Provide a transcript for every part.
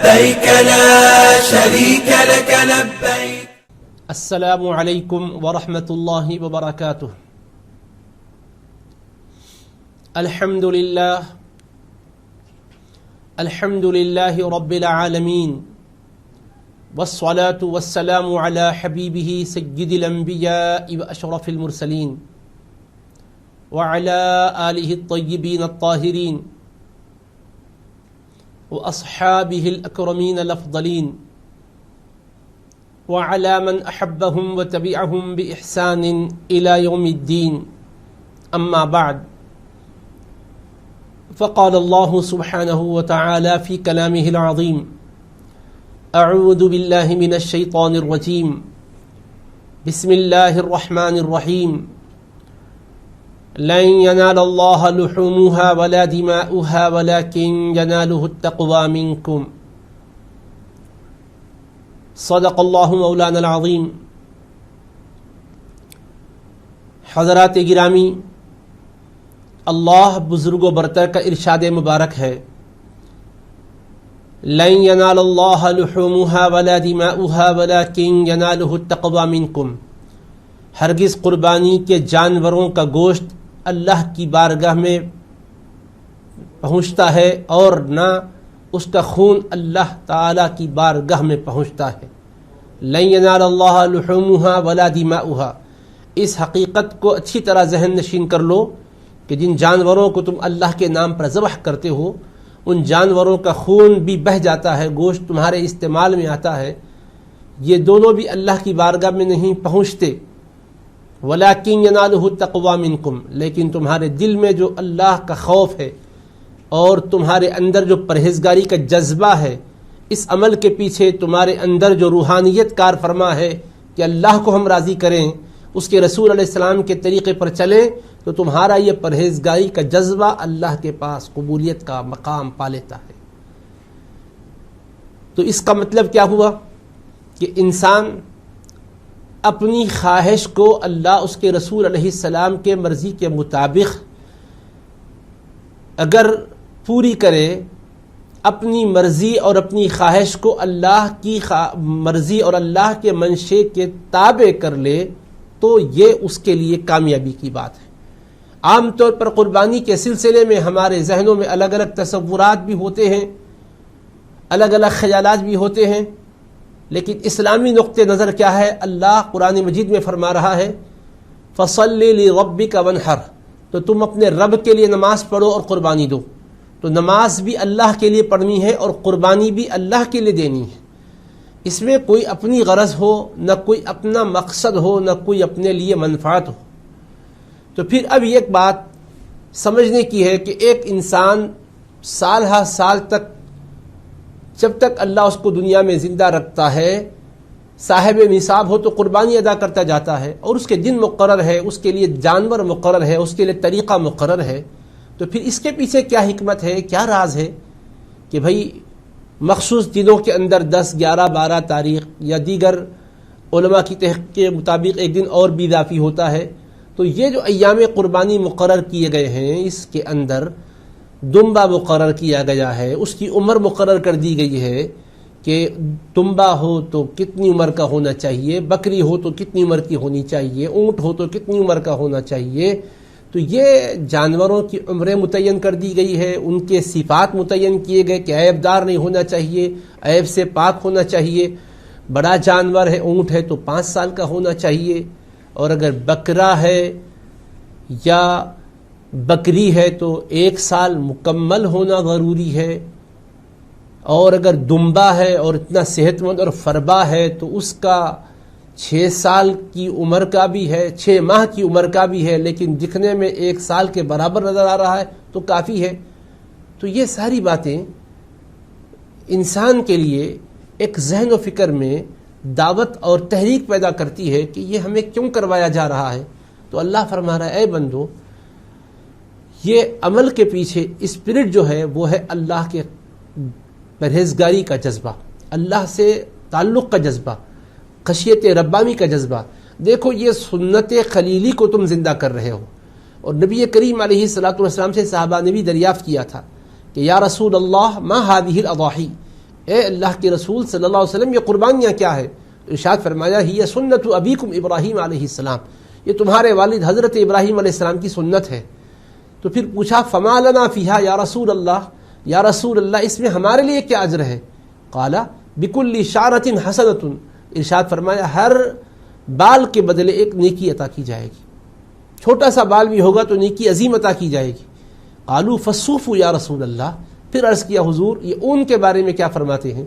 لبيك لا شريك لك لبيك. السلام علیکم ورحمۃ اللہ وبرکاتہ. الحمد للہ رب العالمین والصلاة والسلام على حبیبہ سید الانبیاء واشرف المرسلین وعلى آلہ الطیبین الطاہرین واصحابہ الاکرمین الافضلین وعلى من احبهم وتبعهم بإحسان الى يوم الدین. اما بعد، فقال الله سبحانه وتعالى في كلامه العظيم: اعوذ بالله من الشيطان الرجيم، بسم الله الرحمن الرحيم. لن ينال الله لحومها ولا دماؤها ولكن يناله التقوى منكم. صدق اللہ مولانا العظیم. حضرات گرامی، اللہ بزرگ و برتر کا ارشاد مبارک ہے: لن ینال اللہ لحومها ولا دماؤها ولكن ینالہ التقوی منکم. ہرگز قربانی کے جانوروں کا گوشت اللہ کی بارگاہ میں پہنچتا ہے اور نہ اس کا خون اللہ تعالیٰ کی بارگاہ میں پہنچتا ہے. لن ینال اللہ لحومها ولا دماؤها. اس حقیقت کو اچھی طرح ذہن نشین کر لو کہ جن جانوروں کو تم اللہ کے نام پر ذبح کرتے ہو، ان جانوروں کا خون بھی بہہ جاتا ہے، گوشت تمہارے استعمال میں آتا ہے، یہ دونوں بھی اللہ کی بارگاہ میں نہیں پہنچتے. ولیکن ینالہ التقوی منکم. لیکن تمہارے دل میں جو اللہ کا خوف ہے اور تمہارے اندر جو پرہیزگاری کا جذبہ ہے، اس عمل کے پیچھے تمہارے اندر جو روحانیت کار فرما ہے کہ اللہ کو ہم راضی کریں، اس کے رسول علیہ السلام کے طریقے پر چلیں، تو تمہارا یہ پرہیزگاری کا جذبہ اللہ کے پاس قبولیت کا مقام پا لیتا ہے. تو اس کا مطلب کیا ہوا کہ انسان اپنی خواہش کو اللہ اس کے رسول علیہ السلام کے مرضی کے مطابق اگر پوری کرے، اپنی مرضی اور اپنی خواہش کو اللہ کی مرضی اور اللہ کے منشے کے تابع کر لے، تو یہ اس کے لیے کامیابی کی بات ہے. عام طور پر قربانی کے سلسلے میں ہمارے ذہنوں میں الگ الگ تصورات بھی ہوتے ہیں، الگ الگ خیالات بھی ہوتے ہیں، لیکن اسلامی نقطہ نظر کیا ہے؟ اللہ قرآن مجید میں فرما رہا ہے: فَصَلِّ لِرَبِّكَ وَانْحَرْ. تو تم اپنے رب کے لیے نماز پڑھو اور قربانی دو. تو نماز بھی اللہ کے لیے پڑھنی ہے اور قربانی بھی اللہ کے لیے دینی ہے. اس میں کوئی اپنی غرض ہو، نہ کوئی اپنا مقصد ہو، نہ کوئی اپنے لیے منفعت ہو. تو پھر اب ایک بات سمجھنے کی ہے کہ ایک انسان سال ہر سال تک، جب تک اللہ اس کو دنیا میں زندہ رکھتا ہے، صاحب نصاب ہو تو قربانی ادا کرتا جاتا ہے، اور اس کے دن مقرر ہے، اس کے لیے جانور مقرر ہے، اس کے لیے طریقہ مقرر ہے. تو پھر اس کے پیچھے کیا حکمت ہے، کیا راز ہے کہ بھئی مخصوص دنوں کے اندر 10، 11، 12 تاریخ یا دیگر علماء کی تحقیق کے مطابق ایک دن اور بھی اضافی ہوتا ہے. تو یہ جو ایام قربانی مقرر کیے گئے ہیں، اس کے اندر دمبا مقرر کیا گیا ہے، اس کی عمر مقرر کر دی گئی ہے کہ دمبا ہو تو کتنی عمر کا ہونا چاہیے، بکری ہو تو کتنی عمر کی ہونی چاہیے، اونٹ ہو تو کتنی عمر کا ہونا چاہیے. تو یہ جانوروں کی عمریں متعین کر دی گئی ہے، ان کے صفات متعین کیے گئے کہ عیب دار نہیں ہونا چاہیے، عیب سے پاک ہونا چاہیے. بڑا جانور ہے، اونٹ ہے تو 5 سال کا ہونا چاہیے، اور اگر بکرا ہے یا بکری ہے تو 1 سال مکمل ہونا ضروری ہے. اور اگر دمبا ہے اور اتنا صحت مند اور فربا ہے تو اس کا 6 سال کی عمر کا بھی ہے، 6 ماہ کی عمر کا بھی ہے، لیکن دکھنے میں 1 سال کے برابر نظر آ رہا ہے تو کافی ہے. تو یہ ساری باتیں انسان کے لیے ایک ذہن و فکر میں دعوت اور تحریک پیدا کرتی ہے کہ یہ ہمیں کیوں کروایا جا رہا ہے. تو اللہ فرما رہا ہے: اے بندو، یہ عمل کے پیچھے اسپرٹ جو ہے وہ ہے اللہ کے پرہیزگاری کا جذبہ، اللہ سے تعلق کا جذبہ، خشیت ربانی کا جذبہ. دیکھو یہ سنت خلیلی کو تم زندہ کر رہے ہو. اور نبی کریم علیہ الصلوۃ والسلام سے صحابہ نے بھی دریافت کیا تھا کہ یا رسول اللہ ما هذه الاضاحی، اے اللہ کے رسول صلی اللہ علیہ وسلم یہ قربانیاں کیا ہے؟ ارشاد فرمایا ہی سنت ابیکم ابراہیم علیہ السلام، یہ تمہارے والد حضرت ابراہیم علیہ السلام کی سنت ہے۔ تو پھر پوچھا فما لنا فیہا یا رسول اللہ، یا رسول اللہ اس میں ہمارے لیے کیا اجر ہے؟ قال بکل شعرۃ حسنۃ، ارشاد فرمایا ہر بال کے بدلے ایک نیکی عطا کی جائے گی، چھوٹا سا بال بھی ہوگا تو نیکی عظیم عطا کی جائے گی۔ قالوا فالصوف یا رسول اللہ، پھر عرض کیا حضور یہ اون کے بارے میں کیا فرماتے ہیں؟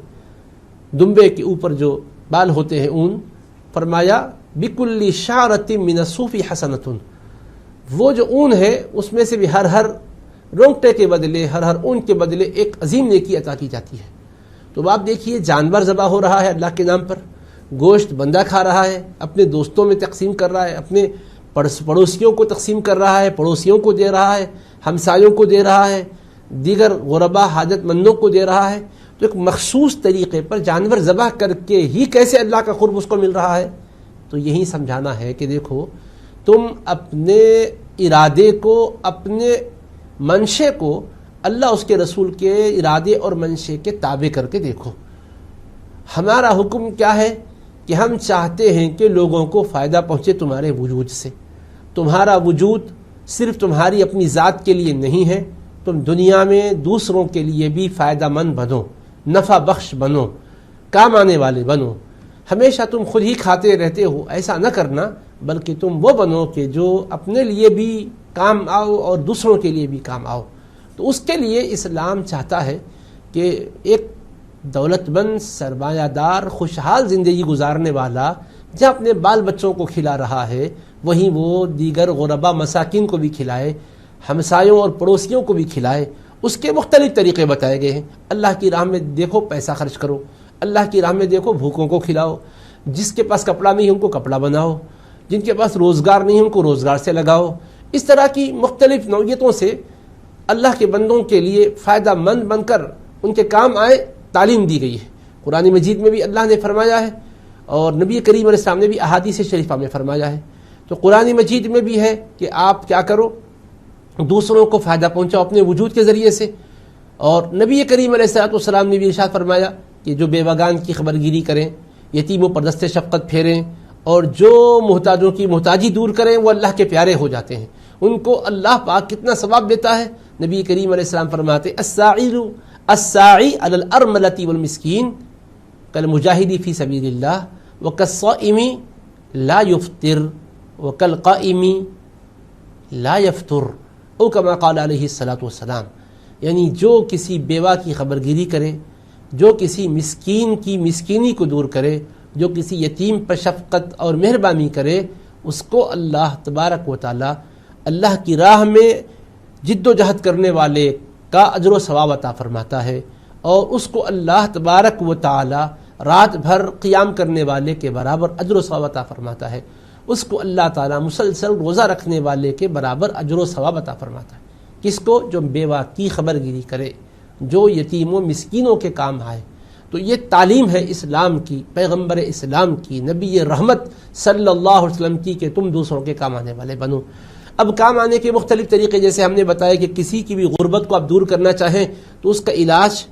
دمبے کے اوپر جو بال ہوتے ہیں اون، فرمایا بکل شعرۃ من الصوف حسنۃ، وہ جو اون ہے اس میں سے بھی ہر رونگٹے کے بدلے ہر اون کے بدلے ایک عظیم نیکی عطا کی جاتی ہے۔ تو آپ دیکھیے جانور ذبح ہو رہا ہے اللہ کے نام پر، گوشت بندہ کھا رہا ہے، اپنے دوستوں میں تقسیم کر رہا ہے، اپنے پڑوسیوں کو تقسیم کر رہا ہے، پڑوسیوں کو دے رہا ہے، ہمسایوں کو دے رہا ہے، دیگر غربا حاجت مندوں کو دے رہا ہے۔ تو ایک مخصوص طریقے پر جانور ذبح کر کے ہی کیسے اللہ کا قرب اس کو مل رہا ہے؟ تو یہی سمجھانا ہے کہ دیکھو تم اپنے ارادے کو، اپنے منشے کو اللہ اس کے رسول کے ارادے اور منشے کے تابع کر کے دیکھو۔ ہمارا حکم کیا ہے کہ ہم چاہتے ہیں کہ لوگوں کو فائدہ پہنچے تمہارے وجود سے۔ تمہارا وجود صرف تمہاری اپنی ذات کے لیے نہیں ہے، تم دنیا میں دوسروں کے لیے بھی فائدہ مند بنو، نفع بخش بنو، کام آنے والے بنو۔ ہمیشہ تم خود ہی کھاتے رہتے ہو، ایسا نہ کرنا، بلکہ تم وہ بنو کہ جو اپنے لیے بھی کام آؤ اور دوسروں کے لیے بھی کام آؤ۔ تو اس کے لیے اسلام چاہتا ہے کہ ایک دولت مند، سرمایہ دار، خوشحال زندگی گزارنے والا جہاں اپنے بال بچوں کو کھلا رہا ہے وہیں وہ دیگر غربا مساکین کو بھی کھلائے، ہمسایوں اور پڑوسیوں کو بھی کھلائے۔ اس کے مختلف طریقے بتائے گئے ہیں۔ اللہ کی راہ میں دیکھو پیسہ خرچ کرو، اللہ کی راہ میں دیکھو بھوکوں کو کھلاؤ، جس کے پاس کپڑا نہیں ان کو کپڑا بناؤ، جن کے پاس روزگار نہیں ان کو روزگار سے لگاؤ۔ اس طرح کی مختلف نوعیتوں سے اللہ کے بندوں کے لیے فائدہ مند بن کر ان کے کام آئے تعلیم دی گئی ہے۔ قرآن مجید میں بھی اللہ نے فرمایا ہے اور نبی کریم علیہ السلام نے بھی احادیث شریفہ میں فرمایا ہے۔ تو قرآن مجید میں بھی ہے کہ آپ کیا کرو، دوسروں کو فائدہ پہنچاؤ اپنے وجود کے ذریعے سے، اور نبی کریم علیہ السلام نے بھی ارشاد فرمایا کہ جو بیوگان کی خبرگیری کریں، یتیموں پر دست شفقت پھیریں، اور جو محتاجوں کی محتاجی دور کریں وہ اللہ کے پیارے ہو جاتے ہیں، ان کو اللہ پاک کتنا ثواب دیتا ہے۔ نبی کریم علیہ السلام فرماتے الساعی علی الارملۃ والمسکین کالمجاہد فی سبیل اللہ وکالصائم لا یفطر وکالقائم لا یفطر او کما قال علیہ الصلاۃ والسلام، یعنی جو کسی بیوہ کی خبرگیری کرے، جو کسی مسکین کی مسکینی کو دور کرے، جو کسی یتیم پر شفقت اور مہربانی کرے، اس کو اللہ تبارک و تعالی اللہ کی راہ میں جد و جہد کرنے والے کا اجر و ثواب عطا فرماتا ہے، اور اس کو اللہ تبارک و تعالی رات بھر قیام کرنے والے کے برابر اجر و ثواب عطا فرماتا ہے، اس کو اللہ تعالی مسلسل روزہ رکھنے والے کے برابر اجر و ثواب عطا فرماتا ہے۔ کس کو؟ جو بیوہ کی خبرگیری کرے، جو یتیموں مسکینوں کے کام آئے۔ تو یہ تعلیم ہے اسلام کی، پیغمبر اسلام کی، نبی رحمت صلی اللہ علیہ وسلم کی، کہ تم دوسروں کے کام آنے والے بنو۔ اب کام آنے کے مختلف طریقے، جیسے ہم نے بتایا کہ کسی کی بھی غربت کو آپ دور کرنا چاہیں تو اس کا علاج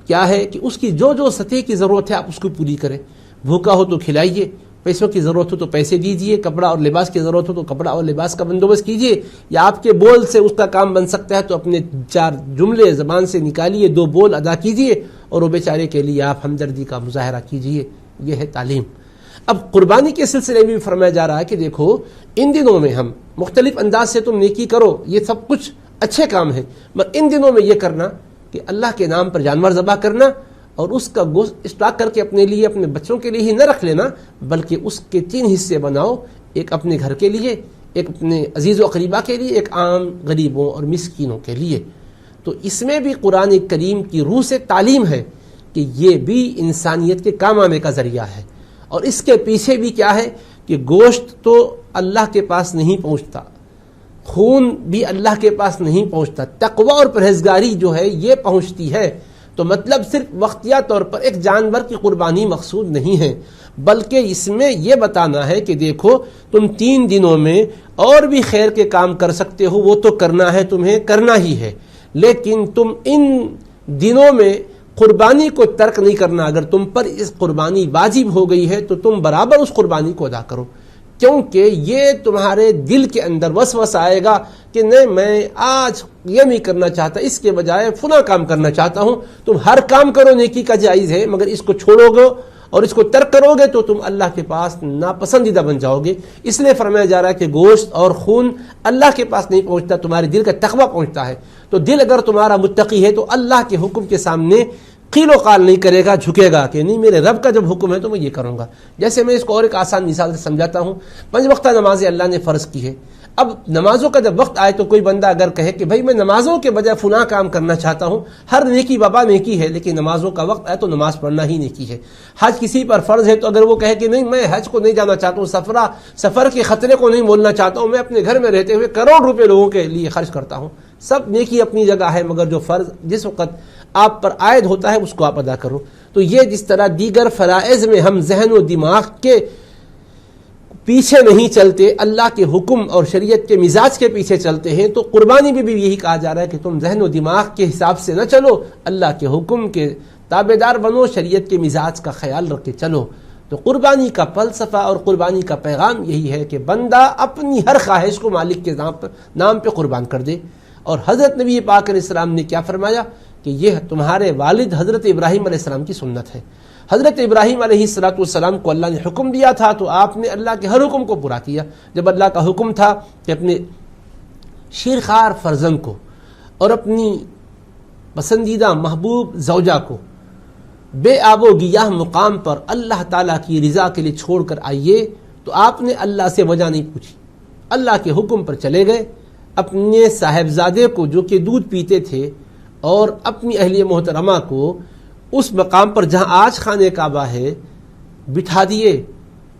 کیا ہے کہ اس کی جو سطح کی ضرورت ہے آپ اس کو پوری کریں۔ بھوکا ہو تو کھلائیے، پیسوں کی ضرورت ہو تو پیسے دیجئے، کپڑا اور لباس کی ضرورت ہو تو کپڑا اور لباس کا بندوبست کیجئے، یا آپ کے بول سے اس کا کام بن سکتا ہے تو اپنے 4 جملے زبان سے نکالیے، 2 بول ادا کیجئے، اور وہ بیچارے کے لیے آپ ہمدردی کا مظاہرہ کیجئے۔ یہ ہے تعلیم۔ اب قربانی کے سلسلے میں بھی فرمایا جا رہا ہے کہ دیکھو ان دنوں میں ہم مختلف انداز سے تم نیکی کرو، یہ سب کچھ اچھے کام ہیں، مگر ان دنوں میں یہ کرنا کہ اللہ کے نام پر جانور ذبح کرنا، اور اس کا گوشت اسٹاک کر کے اپنے لیے، اپنے بچوں کے لیے ہی نہ رکھ لینا، بلکہ اس کے 3 حصے بناؤ، ایک اپنے گھر کے لیے، ایک اپنے عزیز و قریبہ کے لیے، ایک عام غریبوں اور مسکینوں کے لیے۔ تو اس میں بھی قرآن کریم کی روح سے تعلیم ہے کہ یہ بھی انسانیت کے کام آنے کا ذریعہ ہے، اور اس کے پیچھے بھی کیا ہے کہ گوشت تو اللہ کے پاس نہیں پہنچتا، خون بھی اللہ کے پاس نہیں پہنچتا، تقوی اور پرہیزگاری جو ہے یہ پہنچتی ہے۔ تو مطلب صرف وقتیہ طور پر ایک جانور کی قربانی مقصود نہیں ہے، بلکہ اس میں یہ بتانا ہے کہ دیکھو تم 3 دنوں میں اور بھی خیر کے کام کر سکتے ہو، وہ تو کرنا ہے، تمہیں کرنا ہی ہے، لیکن تم ان دنوں میں قربانی کو ترک نہیں کرنا. اگر تم پر اس قربانی واجب ہو گئی ہے تو تم برابر اس قربانی کو ادا کرو، کیونکہ یہ تمہارے دل کے اندر وسوسہ آئے گا کہ نہیں میں آج یہ نہیں کرنا چاہتا، اس کے بجائے فلاں کام کرنا چاہتا ہوں. تم ہر کام کرو نیکی کا جائز ہے، مگر اس کو چھوڑو گے اور اس کو ترک کرو گے تو تم اللہ کے پاس ناپسندیدہ بن جاؤ گے. اس لیے فرمایا جا رہا ہے کہ گوشت اور خون اللہ کے پاس نہیں پہنچتا، تمہارے دل کا تقویٰ پہنچتا ہے. تو دل اگر تمہارا متقی ہے تو اللہ کے حکم کے سامنے قیل و قال نہیں کرے گا، جھکے گا کہ نہیں میرے رب کا جب حکم ہے تو میں یہ کروں گا. جیسے میں اس کو اور ایک آسان مثال سے سمجھاتا ہوں. 5 وقتہ نمازیں اللہ نے فرض کی ہے. اب نمازوں کا جب وقت آئے تو کوئی بندہ اگر کہے کہ بھائی میں نمازوں کے بجائے فلاں کام کرنا چاہتا ہوں، ہر نیکی بابا نیکی ہے لیکن نمازوں کا وقت آئے تو نماز پڑھنا ہی نیکی ہے. حج کسی پر فرض ہے تو اگر وہ کہے کہ نہیں میں حج کو نہیں جانا چاہتا ہوں، سفر کے خطرے کو نہیں مولنا چاہتا ہوں، میں اپنے گھر میں رہتے ہوئے کروڑ روپے لوگوں کے لیے خرچ کرتا ہوں، سب نیکی اپنی جگہ ہے، مگر جو فرض جس وقت آپ پر عائد ہوتا ہے اس کو آپ ادا کرو. تو یہ جس طرح دیگر فرائض میں ہم ذہن و دماغ کے پیچھے نہیں چلتے، اللہ کے حکم اور شریعت کے مزاج کے پیچھے چلتے ہیں، تو قربانی میں بھی یہی کہا جا رہا ہے کہ تم ذہن و دماغ کے حساب سے نہ چلو، اللہ کے حکم کے تابع دار بنو، شریعت کے مزاج کا خیال رکھ کے چلو. تو قربانی کا فلسفہ اور قربانی کا پیغام یہی ہے کہ بندہ اپنی ہر خواہش کو مالک کے نام پہ قربان کر دے. اور حضرت نبی پاک علیہ السلام نے کیا فرمایا کہ یہ تمہارے والد حضرت ابراہیم علیہ السلام کی سنت ہے. حضرت ابراہیم علیہ السلام کو اللہ نے حکم دیا تھا تو آپ نے اللہ کے ہر حکم کو پورا کیا. جب اللہ کا حکم تھا کہ اپنے شیرخوار فرزند کو اور اپنی پسندیدہ محبوب زوجہ کو بے آب و گیاہ مقام پر اللہ تعالیٰ کی رضا کے لیے چھوڑ کر آئیے، تو آپ نے اللہ سے وجہ نہیں پوچھی، اللہ کے حکم پر چلے گئے. اپنے صاحبزادے کو جو کہ دودھ پیتے تھے اور اپنی اہلیہ محترمہ کو اس مقام پر جہاں آج خانہ کعبہ ہے بٹھا دیے،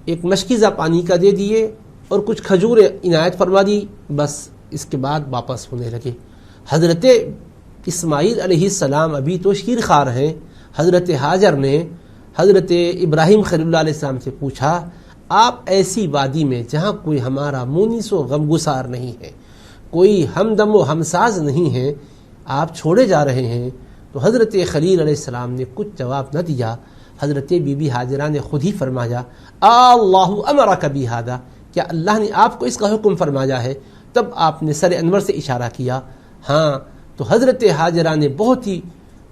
ایک مشکیزہ پانی کا دے دیے اور کچھ کھجوریں عنایت فرما دی، بس اس کے بعد واپس ہونے لگے. حضرت اسماعیل علیہ السلام ابھی تو شیرخوار ہیں. حضرت ہاجر نے حضرت ابراہیم خلیل اللہ علیہ السلام سے پوچھا آپ ایسی وادی میں جہاں کوئی ہمارا مونس و غمگسار نہیں ہے، کوئی ہمدم و ہمساز نہیں ہے، آپ چھوڑے جا رہے ہیں. تو حضرت خلیل علیہ السلام نے کچھ جواب نہ دیا. حضرت بی بی ہاجرہ نے خود ہی فرمایا اللہ امرک بہذا، کیا اللہ نے آپ کو اس کا حکم فرمایا ہے؟ تب آپ نے سر انور سے اشارہ کیا ہاں. تو حضرت ہاجرہ نے بہت ہی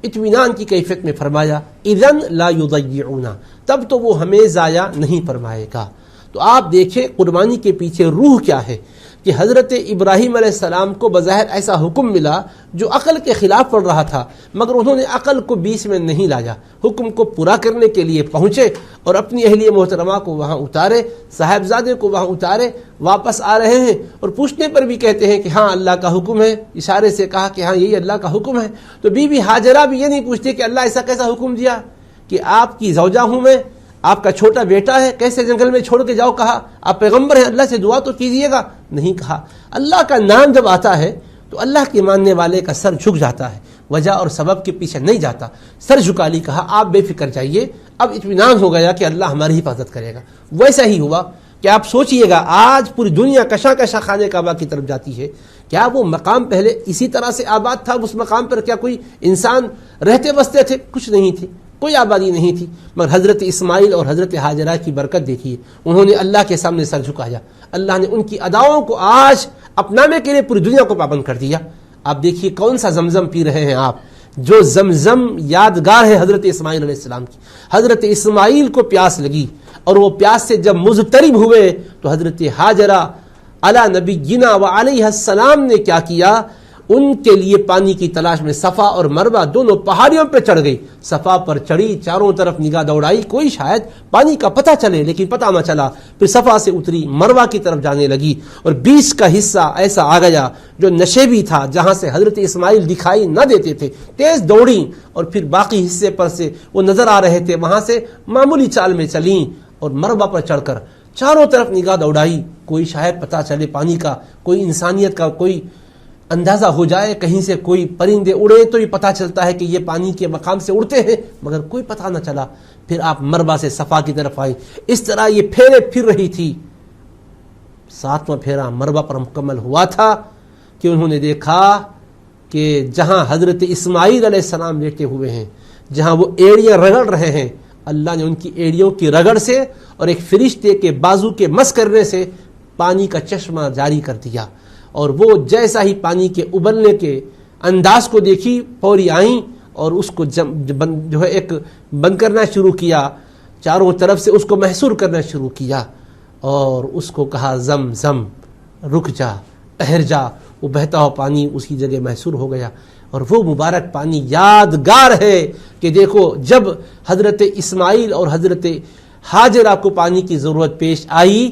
اطمینان کی کیفیت میں فرمایا اذن لا یضیعنا، تب تو وہ ہمیں ضائع نہیں فرمائے گا. تو آپ دیکھیں قربانی کے پیچھے روح کیا ہے کہ حضرت ابراہیم علیہ السلام کو بظاہر ایسا حکم ملا جو عقل کے خلاف پڑ رہا تھا، مگر انہوں نے عقل کو بیچ میں نہیں لایا، حکم کو پورا کرنے کے لیے پہنچے اور اپنی اہلیہ محترمہ کو وہاں اتارے، صاحبزادے کو وہاں اتارے، واپس آ رہے ہیں اور پوچھنے پر بھی کہتے ہیں کہ ہاں اللہ کا حکم ہے، اشارے سے کہا کہ ہاں یہی اللہ کا حکم ہے. تو بی بی ہاجرہ بھی یہ نہیں پوچھتے کہ اللہ ایسا کیسا حکم دیا کہ آپ کی زوجہ ہوں میں، آپ کا چھوٹا بیٹا ہے، کیسے جنگل میں چھوڑ کے جاؤ؟ کہا آپ پیغمبر ہیں، اللہ سے دعا تو کیجئے گا. نہیں کہا. اللہ کا نام جب آتا ہے تو اللہ کے ماننے والے کا سر جھک جاتا ہے، وجہ اور سبب کے پیچھے نہیں جاتا، سر جھکا لی. کہا آپ بے فکر جائیے، اب اطمینان ہو گیا کہ اللہ ہماری حفاظت کرے گا. ویسا ہی ہوا کہ آپ سوچئے گا آج پوری دنیا کشا کشا خانہ کعبہ کی طرف جاتی ہے، کیا وہ مقام پہلے اسی طرح سے آباد تھا؟ اس مقام پر کیا کوئی انسان رہتے بستے تھے؟ کچھ نہیں تھے، کوئی آبادی نہیں تھی. مگر حضرت اسماعیل اور حضرت ہاجرہ کی برکت دیکھیے، انہوں نے اللہ کے سامنے سر جھکایا، اللہ نے ان کی اداؤں کو آج اپنانے کے لیے پوری دنیا کو پابند کر دیا. آپ دیکھیے کون سا زمزم پی رہے ہیں آپ، جو زمزم یادگار ہے حضرت اسماعیل علیہ السلام کی. حضرت اسماعیل کو پیاس لگی اور وہ پیاس سے جب مضطرب ہوئے تو حضرت ہاجرہ علی نبینا و علیہ السلام نے کیا کیا؟ ان کے لیے پانی کی تلاش میں صفا اور مروہ دونوں پہاڑیوں پہ چڑھ گئی. صفا پر چڑھی، چاروں طرف نگاہ دوڑائی، کوئی شاید پانی کا پتہ چلے لیکن پتہ نہ چلا. پھر صفا سے اتری، مروہ کی طرف جانے لگی اور بیچ کا حصہ ایسا آ گیا جو نشیبی تھا، جہاں سے حضرت اسماعیل دکھائی نہ دیتے تھے. تیز دوڑیں اور پھر باقی حصے پر سے وہ نظر آ رہے تھے، وہاں سے معمولی چال میں چلیں اور مروہ پر چڑھ کر چاروں طرف نگاہ دوڑائی. کوئی شاید پتہ چلے پانی کا، کوئی انسانیت کا کوئی اندازہ ہو جائے، کہیں سے کوئی پرندے اڑے تو یہ پتہ چلتا ہے کہ یہ پانی کے مقام سے اڑتے ہیں، مگر کوئی پتہ نہ چلا. پھر آپ مروہ سے صفا کی طرف آئے. اس طرح یہ پھیرے پھر رہی تھی. 7واں پھیرا مروہ پر مکمل ہوا تھا کہ انہوں نے دیکھا کہ جہاں حضرت اسماعیل علیہ السلام لیٹے ہوئے ہیں، جہاں وہ ایڑیاں رگڑ رہے ہیں، اللہ نے ان کی ایڑیوں کی رگڑ سے اور ایک فرشتے کے بازو کے مس کرنے سے پانی کا چشمہ جاری کر دیا، اور وہ جیسا ہی پانی کے ابلنے کے انداز کو دیکھی فوری آئیں اور اس کو جو ہے ایک بند کرنا شروع کیا، چاروں طرف سے اس کو محصور کرنا شروع کیا، اور اس کو کہا زم زم، رک جا، ٹھہر جا۔ وہ بہتا ہوا پانی اسی جگہ محصور ہو گیا، اور وہ مبارک پانی یادگار ہے کہ دیکھو جب حضرت اسماعیل اور حضرت ہاجرہ کو پانی کی ضرورت پیش آئی،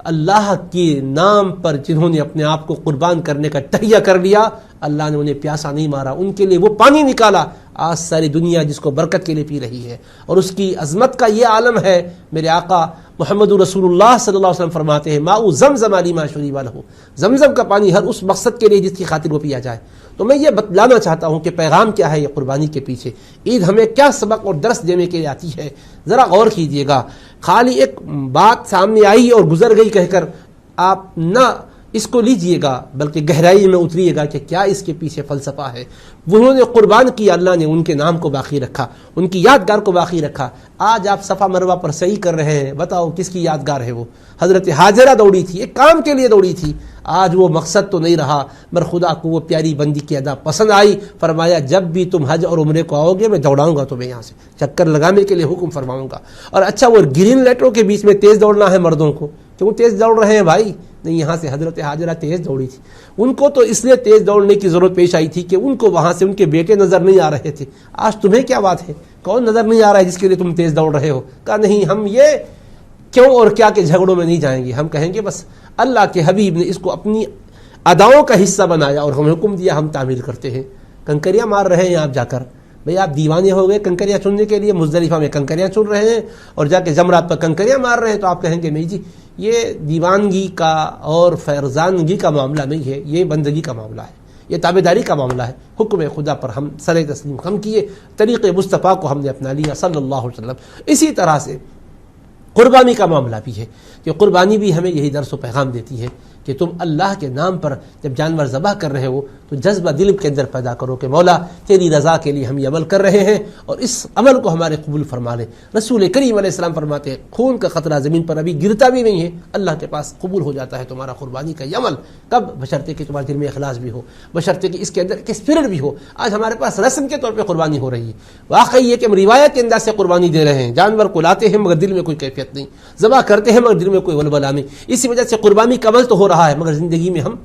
اللہ کے نام پر جنہوں نے اپنے آپ کو قربان کرنے کا تہیہ کر لیا، اللہ نے انہیں پیاسا نہیں مارا، ان کے لیے وہ پانی نکالا۔ آج ساری دنیا جس کو برکت کے لیے پی رہی ہے، اور اس کی عظمت کا یہ عالم ہے۔ میرے آقا محمد رسول اللہ صلی اللہ علیہ وسلم فرماتے ہیں ماء زمزم لما شرب لہ، زمزم کا پانی ہر اس مقصد کے لیے جس کی خاطر وہ پیا جائے۔ تو میں یہ بتلانا چاہتا ہوں کہ پیغام کیا ہے یہ قربانی کے پیچھے، عید ہمیں کیا سبق اور درس دینے کے لیے آتی ہے، ذرا غور کیجئے گا۔ خالی ایک بات سامنے آئی اور گزر گئی کہہ کر آپ نہ اس کو لیجئے گا، بلکہ گہرائی میں اتریے گا کہ کیا اس کے پیچھے فلسفہ ہے۔ انہوں نے قربان کی، اللہ نے ان کے نام کو باقی رکھا، ان کی یادگار کو باقی رکھا۔ آج آپ صفا مروہ پر سعی کر رہے ہیں، بتاؤ کس کی یادگار ہے وہ؟ حضرت ہاجرہ دوڑی تھی، ایک کام کے لیے دوڑی تھی، آج وہ مقصد تو نہیں رہا، مگر خدا کو وہ پیاری بندی کی ادا پسند آئی، فرمایا جب بھی تم حج اور عمرے کو آؤ گے میں دوڑاؤں گا تمہیں یہاں سے، چکر لگانے کے لیے حکم فرماؤں گا۔ اور اچھا وہ گرین لیٹروں کے بیچ میں تیز دوڑنا ہے مردوں کو، کیوں تیز دوڑ رہے ہیں بھائی؟ نہیں، یہاں سے حضرت ہاجرہ تیز دوڑی تھی، ان کو تو اس لیے تیز دوڑنے کی ضرورت پیش آئی تھی کہ ان کو وہاں سے ان کے بیٹے نظر نہیں آ رہے تھے۔ آج تمہیں کیا بات ہے، کون نظر نہیں آ رہا ہے جس کے لیے تم تیز دوڑ رہے ہو؟ کہا نہیں، ہم یہ کیوں اور کیا کے جھگڑوں میں نہیں جائیں گے، ہم کہیں گے بس اللہ کے حبیب نے اس کو اپنی اداؤں کا حصہ بنایا اور ہمیں حکم دیا، ہم تعمیل کرتے ہیں۔ کنکریاں مار رہے ہیں آپ جا کر، بھئی آپ دیوانے ہو گئے کنکریاں چننے کے لیے، مزدلفہ میں کنکریاں چن رہے ہیں اور جا کے جمرات پر کنکریاں مار رہے ہیں، تو آپ کہیں گے نہیں جی یہ دیوانگی کا اور فرزانگی کا معاملہ نہیں ہے، یہ بندگی کا معاملہ ہے، یہ تابعداری کا معاملہ ہے۔ حکم خدا پر ہم سر تسلیم خم کیے، طریق مصطفیٰ کو ہم نے اپنا لیا صلی اللہ علیہ وسلم۔ اسی طرح سے قربانی کا معاملہ بھی ہے کہ قربانی بھی ہمیں یہی درس و پیغام دیتی ہے کہ تم اللہ کے نام پر جب جانور ذبح کر رہے ہو تو جذبہ دل کے اندر پیدا کرو کہ مولا تیری رضا کے لیے ہم یہ عمل کر رہے ہیں اور اس عمل کو ہمارے قبول فرما لے۔ رسول کریم علیہ السلام فرماتے ہیں خون کا قطرہ زمین پر ابھی گرتا بھی نہیں ہے، اللہ کے پاس قبول ہو جاتا ہے تمہارا قربانی کا یہ عمل۔ کب؟ بشرطے کہ تمہارے دل میں اخلاص بھی ہو، بشرطے کہ اس کے اندر ایک اسپرٹ بھی ہو۔ آج ہمارے پاس رسم کے طور پہ قربانی ہو رہی ہے، واقعی یہ کہ ہم روایت کے انداز سے قربانی دے رہے ہیں، جانور کو لاتے ہیں مگر دل میں کوئی کیفیت نہیں، ذبح کرتے ہیں مگر دل میں کوئی ولولہ نہیں۔ اسی وجہ سے قربانی کا عمل تو ہو رہا ہے مگر زندگی میں ہم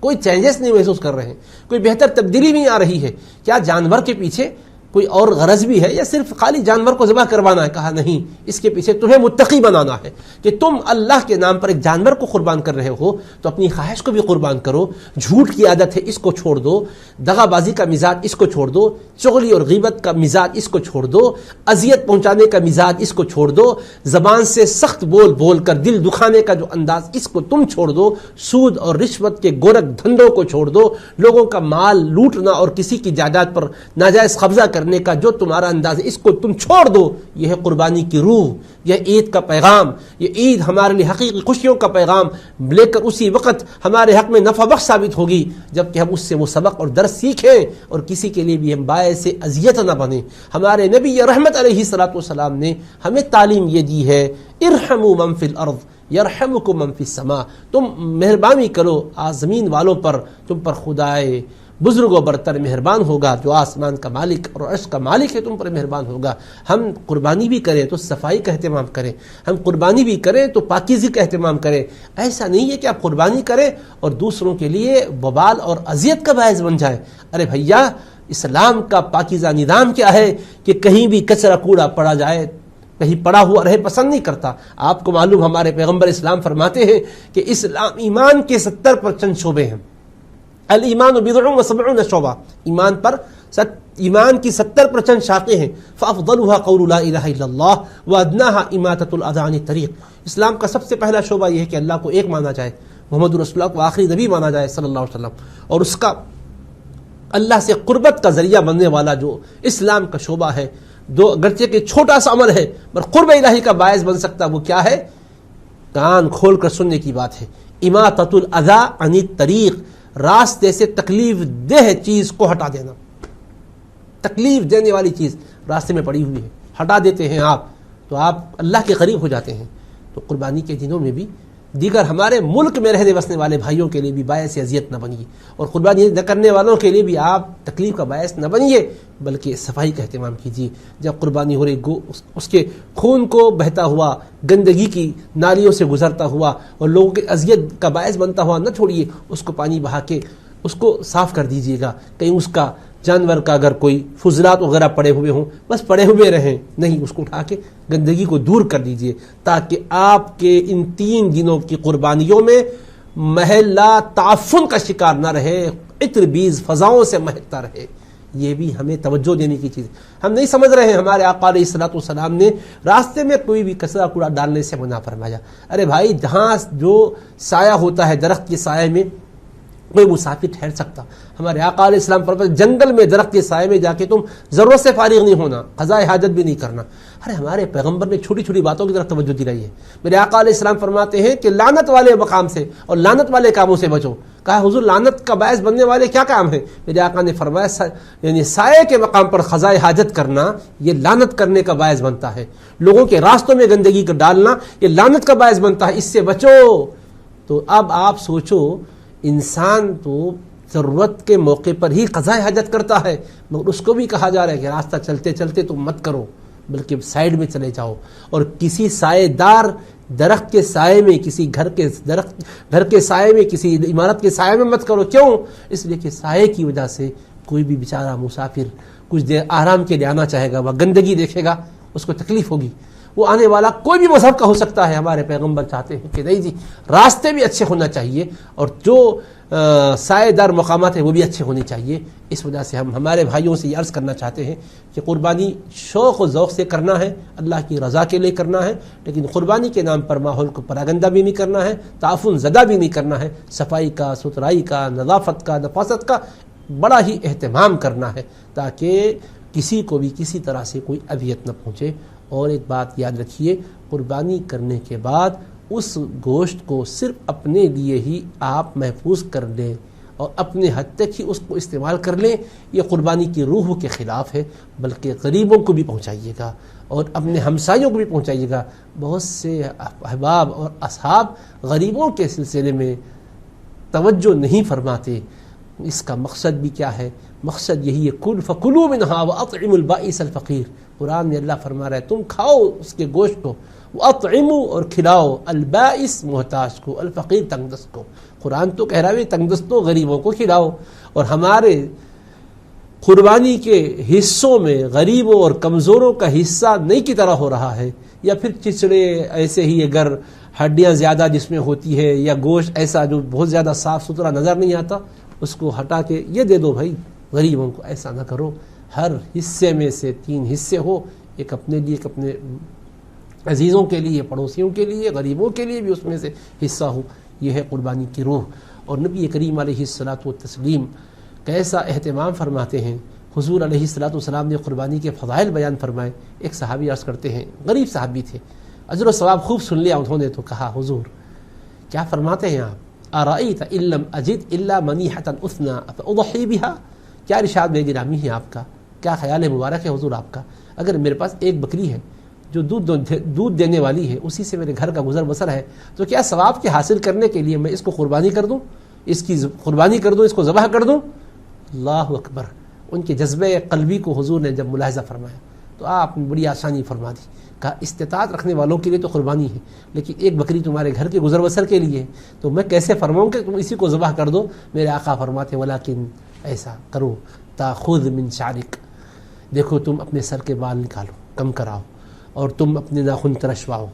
کوئی چینجز نہیں محسوس کر رہے ہیں، کوئی بہتر تبدیلی نہیں آ رہی ہے۔ کیا جانور کے پیچھے کوئی اور غرض بھی ہے یا صرف خالی جانور کو ذبح کروانا ہے؟ کہا نہیں، اس کے پیچھے تمہیں متقی بنانا ہے کہ تم اللہ کے نام پر ایک جانور کو قربان کر رہے ہو تو اپنی خواہش کو بھی قربان کرو، جھوٹ کی عادت ہے اس کو چھوڑ دو، دغا بازی کا مزاج اس کو چھوڑ دو، چغلی اور غیبت کا مزاج اس کو چھوڑ دو، اذیت پہنچانے کا مزاج اس کو چھوڑ دو، زبان سے سخت بول بول کر دل دکھانے کا جو انداز اس کو تم چھوڑ دو، سود اور رشوت کے گورکھ دھندوں کو چھوڑ دو، لوگوں کا مال لوٹنا اور کسی کی جائیداد پر ناجائز قبضہ کرنے کا جو تمہارا انداز ہے اس کو تم چھوڑ دو۔ یہ ہے قربانی کی روح، یہ عید کا پیغام، یہ عید ہمارے لیے حقیقی خوشیوں کا پیغام لے کر اسی وقت ہمارے حق میں نفع بخش ثابت ہوگی جبکہ ہم اس سے وہ سبق اور درس سیکھیں اور کسی کے لیے بھی ہم باعث اذیت نہ بنیں۔ ہمارے نبی رحمت علیہ الصلوۃ والسلام نے ہمیں تعلیم یہ دی ہے ارحموا من فی الارض یرحمکم من فی السماء، تم مہربانی کرو زمین والوں پر، تم پر خدائے بزرگ و برتر مہربان ہوگا، جو آسمان کا مالک اور عرش کا مالک ہے تم پر مہربان ہوگا۔ ہم قربانی بھی کریں تو صفائی کا اہتمام کریں، ہم قربانی بھی کریں تو پاکیزگی کا اہتمام کریں۔ ایسا نہیں ہے کہ آپ قربانی کریں اور دوسروں کے لیے وبال اور اذیت کا باعث بن جائیں۔ ارے بھیا، اسلام کا پاکیزہ نظام کیا ہے کہ کہیں بھی کچرا کوڑا پڑا جائے، کہیں پڑا ہوا رہے پسند نہیں کرتا۔ آپ کو معلوم ہمارے پیغمبر اسلام فرماتے ہیں کہ اسلام ایمان کے 70% شعبے ہیں، الایمان بضع و سبعون شعبہ، ایمان کی 70% شاخیں ہیں، فافضلها قول لا الہ الا اللہ وادناها اماطۃ الاذى عن الطریق۔ اسلام کا سب سے پہلا شعبہ یہ ہے کہ اللہ کو ایک مانا جائے، محمد رسول اللہ کو آخری نبی مانا جائے صلی اللہ علیہ وسلم، اور اس کا اللہ سے قربت کا ذریعہ بننے والا جو اسلام کا شعبہ ہے، دو اگرچہ کہ چھوٹا سا عمل ہے پر قرب الہی کا باعث بن سکتا، وہ کیا ہے؟ کان کھول کر سننے کی بات ہے، اماطۃ الاذى عن الطریق، راستے سے تکلیف دہ چیز کو ہٹا دینا، تکلیف دینے والی چیز راستے میں پڑی ہوئی ہے، ہٹا دیتے ہیں آپ تو آپ اللہ کے قریب ہو جاتے ہیں۔ تو قربانی کے دنوں میں بھی دیگر ہمارے ملک میں رہنے بسنے والے بھائیوں کے لیے بھی باعث اذیت نہ بنیے، اور قربانی نہ کرنے والوں کے لیے بھی آپ تکلیف کا باعث نہ بنیے، بلکہ صفائی کا اہتمام کیجیے۔ جب قربانی ہو رہی اس کے خون کو بہتا ہوا، گندگی کی نالیوں سے گزرتا ہوا اور لوگوں کے اذیت کا باعث بنتا ہوا نہ چھوڑیے، اس کو پانی بہا کے اس کو صاف کر دیجیے گا۔ کہیں اس کا جانور کا اگر کوئی فضلات وغیرہ پڑے ہوئے ہوں، بس پڑے ہوئے رہیں، نہیں، اس کو اٹھا کے گندگی کو دور کر دیجیے، تاکہ آپ کے ان 3 دنوں کی قربانیوں میں محلہ تعفن کا شکار نہ رہے، عطر بیز فضاؤں سے مہکتا رہے۔ یہ بھی ہمیں توجہ دینے کی چیز ہے۔ ہم نہیں سمجھ رہے ہیں ہمارے آقا علیہ الصلوۃ والسلام نے راستے میں کوئی بھی کچرا کوڑا ڈالنے سے منع فرمایا۔ ارے بھائی، جہاں جو سایہ ہوتا ہے درخت کے سائے میں کوئی مسافر ٹھہر سکتا، ہمارے آقا علیہ السلام فرماتے جنگل میں درخت کے سائے میں جا کے تم ضرورت سے فارغ نہیں ہونا، قضاء حاجت بھی نہیں کرنا۔ ارے ہمارے پیغمبر نے چھوٹی چھوٹی باتوں کی طرف توجہ دلائی ہے۔ میرے آقا علیہ السلام فرماتے ہیں کہ لعنت والے مقام سے اور لعنت والے کاموں سے بچو۔ کہا حضور لعنت کا باعث بننے والے کیا کام ہیں؟ میرے آقا نے فرمایا یعنی سائے کے مقام پر قضاء حاجت کرنا یہ لعنت کرنے کا باعث بنتا ہے، لوگوں کے راستوں میں گندگی کو ڈالنا یہ لعنت کا باعث بنتا ہے، اس سے بچو۔ تو اب آپ سوچو، انسان تو ضرورت کے موقع پر ہی قضاء حاجت کرتا ہے، مگر اس کو بھی کہا جا رہا ہے کہ راستہ چلتے چلتے تم مت کرو، بلکہ سائیڈ میں چلے جاؤ، اور کسی سائے دار درخت کے سائے میں، کسی گھر کے سائے میں، کسی عمارت کے سائے میں مت کرو۔ کیوں؟ اس لیے کہ سائے کی وجہ سے کوئی بھی بیچارہ مسافر کچھ دیر آرام کے لیے آنا چاہے گا، وہ گندگی دیکھے گا، اس کو تکلیف ہوگی۔ وہ آنے والا کوئی بھی مذہب کا ہو سکتا ہے، ہمارے پیغمبر چاہتے ہیں کہ نہیں جی، راستے بھی اچھے ہونا چاہیے اور جو سائے دار مقامات ہیں وہ بھی اچھے ہونے چاہیے۔ اس وجہ سے ہم ہمارے بھائیوں سے یہ عرض کرنا چاہتے ہیں کہ قربانی شوق و ذوق سے کرنا ہے، اللہ کی رضا کے لیے کرنا ہے، لیکن قربانی کے نام پر ماحول کو پراگندہ بھی نہیں کرنا ہے، تعفن زدہ بھی نہیں کرنا ہے، صفائی کا، ستھرائی کا، نظافت کا، نفاست کا بڑا ہی اہتمام کرنا ہے، تاکہ کسی کو بھی کسی طرح سے کوئی اذیت نہ پہنچے۔ اور ایک بات یاد رکھیے، قربانی کرنے کے بعد اس گوشت کو صرف اپنے لیے ہی آپ محفوظ کر لیں اور اپنے حد تک ہی اس کو استعمال کر لیں، یہ قربانی کی روح کے خلاف ہے، بلکہ غریبوں کو بھی پہنچائیے گا اور اپنے ہمسایوں کو بھی پہنچائیے گا۔ بہت سے احباب اور اصحاب غریبوں کے سلسلے میں توجہ نہیں فرماتے۔ اس کا مقصد بھی کیا ہے؟ مقصد یہی ہے، کل فکلوا منہا واطعموا البائس الفقیر۔ قرآن میں اللہ فرما رہا ہے تم کھاؤ اس کے گوشت کو، واطعموا اور کھلاؤ، البائس محتاج کو، الفقیر تنگ دست کو۔ قرآن تو کہہ رہا ہے تنگ دستوں غریبوں کو کھلاؤ، اور ہمارے قربانی کے حصوں میں غریبوں اور کمزوروں کا حصہ نہیں کی طرح ہو رہا ہے، یا پھر چچڑے ایسے ہی اگر ہڈیاں زیادہ جس میں ہوتی ہے، یا گوشت ایسا جو بہت زیادہ صاف ستھرا نظر نہیں آتا، اس کو ہٹا کے یہ دے دو بھائی غریبوں کو۔ ایسا نہ کرو، ہر حصے میں سے 3 حصے ہو، ایک اپنے لیے، ایک اپنے عزیزوں کے لیے، پڑوسیوں کے لیے، غریبوں کے لیے بھی اس میں سے حصہ ہو۔ یہ ہے قربانی کی روح۔ اور نبی کریم علیہ الصلوۃ والتسلیم کیسا اہتمام فرماتے ہیں۔ حضور علیہ الصلوۃ والسلام نے قربانی کے فضائل بیان فرمائے۔ ایک صحابی عرض کرتے ہیں، غریب صحابی تھے، اجر و ثواب خوب سن لیا انہوں نے، تو کہا حضور کیا فرماتے ہیں آپ؟ ارأیت ان لم اجد الا منیحۃ اثنا فاضحی بها؟ کیا ارشاد میں گرامی ہے آپ کا، کیا خیال مبارک ہے حضور آپ کا، اگر میرے پاس ایک بکری ہے جو دودھ دینے والی ہے، اسی سے میرے گھر کا گزر بسر ہے، تو کیا ثواب کے حاصل کرنے کے لیے میں اس کو قربانی کر دوں، اس کی قربانی کر دوں، اس کو ذبح کر دوں؟ اللہ اکبر! ان کے جذبہ قلبی کو حضور نے جب ملاحظہ فرمایا تو آپ نے بڑی آسانی فرما دی، کہا استطاعت رکھنے والوں کے لیے تو قربانی ہے، لیکن ایک بکری تمہارے گھر کے گزر بسر کے لیے ہے، تو میں کیسے فرماؤں کہ تم اسی کو ذبح کر دو؟ میرے آقا فرماتے ولیکن ایسا کرو، تاخذ من شعرک، دیکھو تم اپنے سر کے بال نکالو، کم کراؤ، اور تم اپنے ناخن ترشواؤ،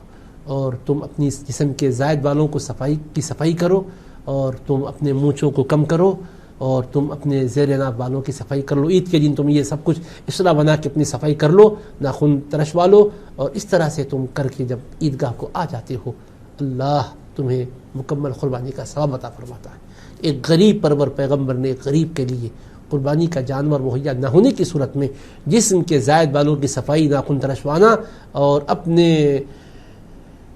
اور تم اپنی جسم کے زائد بالوں کو صفائی کرو، اور تم اپنے مونچھوں کو کم کرو، اور تم اپنے زیر ناف بالوں کی صفائی کر لو۔ عید کے دن تم یہ سب کچھ اصلاح بنا کے اپنی صفائی کر لو، ناخن ترشوا لو، اور اس طرح سے تم کر کے جب عیدگاہ کو آ جاتے ہو، اللہ تمہیں مکمل قربانی کا ثواب عطا فرماتا ہے۔ ایک غریب پرور پیغمبر نے ایک غریب کے لیے قربانی کا جانور مہیا نہ ہونے کی صورت میں جسم کے زائد بالوں کی صفائی، ناخن ترشوانا، اور اپنے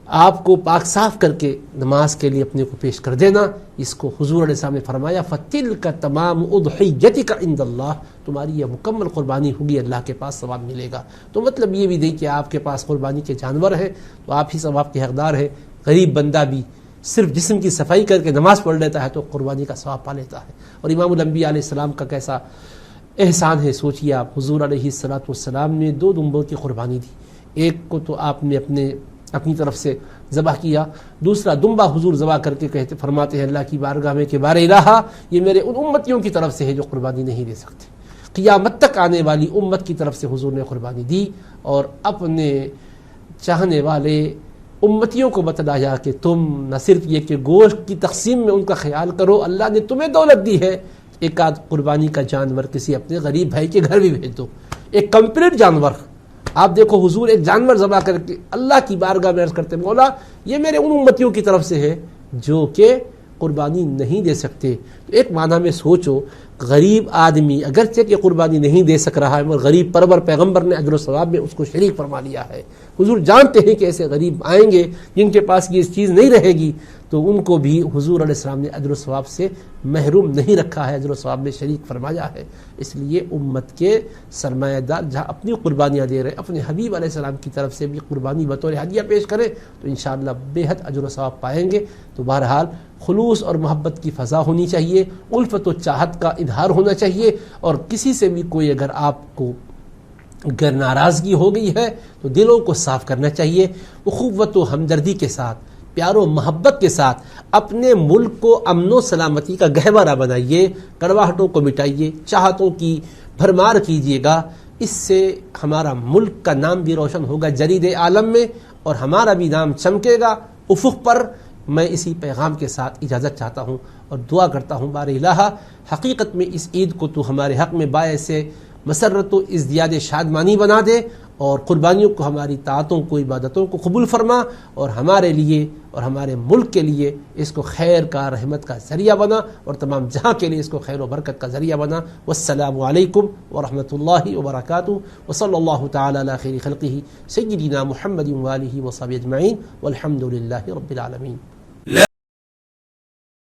آپ کو پاک صاف کر کے نماز کے لیے اپنے کو پیش کر دینا. اس کو حضور علیہ السلام نے فرمایا فَتِلْكَ تَمَامُ اُضْحِيَّتِكَ عِنْدَ اللَّهِ، تمہاری یہ مکمل قربانی ہوگی، اللہ کے پاس ثواب ملے گا. تو مطلب یہ بھی نہیں کہ آپ کے پاس قربانی کے جانور ہیں تو آپ ہی ثواب کے حقدار ہیں. غریب بندہ بھی صرف جسم کی صفائی کر کے نماز پڑھ لیتا ہے تو قربانی کا ثواب پا لیتا ہے. اور امام الانبیاء علیہ السلام کا کیسا احسان ہے، سوچئے آپ. حضور علیہ السلام نے 2 دمبوں کی قربانی دی. ایک کو تو آپ نے اپنی طرف سے ذبح کیا، دوسرا دمبا حضور ذبح کر کے کہتے فرماتے ہیں اللہ کی بارگاہ میں کہ بار الہ، یہ میرے ان امتیوں کی طرف سے ہے جو قربانی نہیں دے سکتے. قیامت تک آنے والی امت کی طرف سے حضور نے قربانی دی اور اپنے چاہنے والے امتیوں کو بتلایا کہ تم نہ صرف یہ کہ گوشت کی تقسیم میں ان کا خیال کرو، اللہ نے تمہیں دولت دی ہے، ایک آدھ قربانی کا جانور کسی اپنے غریب بھائی کے گھر بھی بھیج دو. ایک کمپلیٹ جانور. آپ دیکھو حضور ایک جانور ذبح کر کے اللہ کی بارگاہ میں عرض کرتے مولا یہ میرے ان امتیوں کی طرف سے ہے جو کہ قربانی نہیں دے سکتے. تو ایک معنی میں سوچو، غریب آدمی اگرچہ کہ قربانی نہیں دے سک رہا ہے مگر غریب پرور پیغمبر نے اجر و ثواب میں اس کو شریک فرما لیا ہے. حضور جانتے ہیں کہ ایسے غریب آئیں گے جن کے پاس یہ چیز نہیں رہے گی تو ان کو بھی حضور علیہ السلام نے اجر و ثواب سے محروم نہیں رکھا ہے، اجر و ثواب میں شریک فرمایا ہے. اس لیے امت کے سرمایہ دار جہاں اپنی قربانیاں دے رہے اپنے حبیب علیہ السلام کی طرف سے بھی قربانی بطور ہدیہ پیش کریں تو انشاءاللہ بے حد اجر و ثواب پائیں گے. تو بہرحال خلوص اور محبت کی فضا ہونی چاہیے، الفت و چاہت کا اظہار ہونا چاہیے. اور کسی سے بھی کوئی اگر آپ کو اگر ناراضگی ہو گئی ہے تو دلوں کو صاف کرنا چاہیے، اخوت و ہمدردی کے ساتھ، پیار و محبت کے ساتھ اپنے ملک کو امن و سلامتی کا گہوارہ بنائیے، کڑواہٹوں کو مٹائیے، چاہتوں کی بھرمار کیجیے گا. اس سے ہمارا ملک کا نام بھی روشن ہوگا جرید عالم میں اور ہمارا بھی نام چمکے گا افق پر. میں اسی پیغام کے ساتھ اجازت چاہتا ہوں اور دعا کرتا ہوں بار الہ حقیقت میں اس عید کو تو ہمارے حق میں باعث مسرت و ازدیاد شادمانی بنا دے اور قربانیوں کو، ہماری طاعتوں کو، عبادتوں کو قبول فرما اور ہمارے لیے اور ہمارے ملک کے لیے اس کو خیر کا، رحمت کا ذریعہ بنا اور تمام جہاں کے لیے اس کو خیر و برکت کا ذریعہ بنا. والسلام علیکم ورحمۃ اللہ وبرکاتہ وصلی اللہ تعالی علی خیر خلقہ سیدنا محمد وآلہ وصحبہ اجمعین والحمد للہ رب العالمین.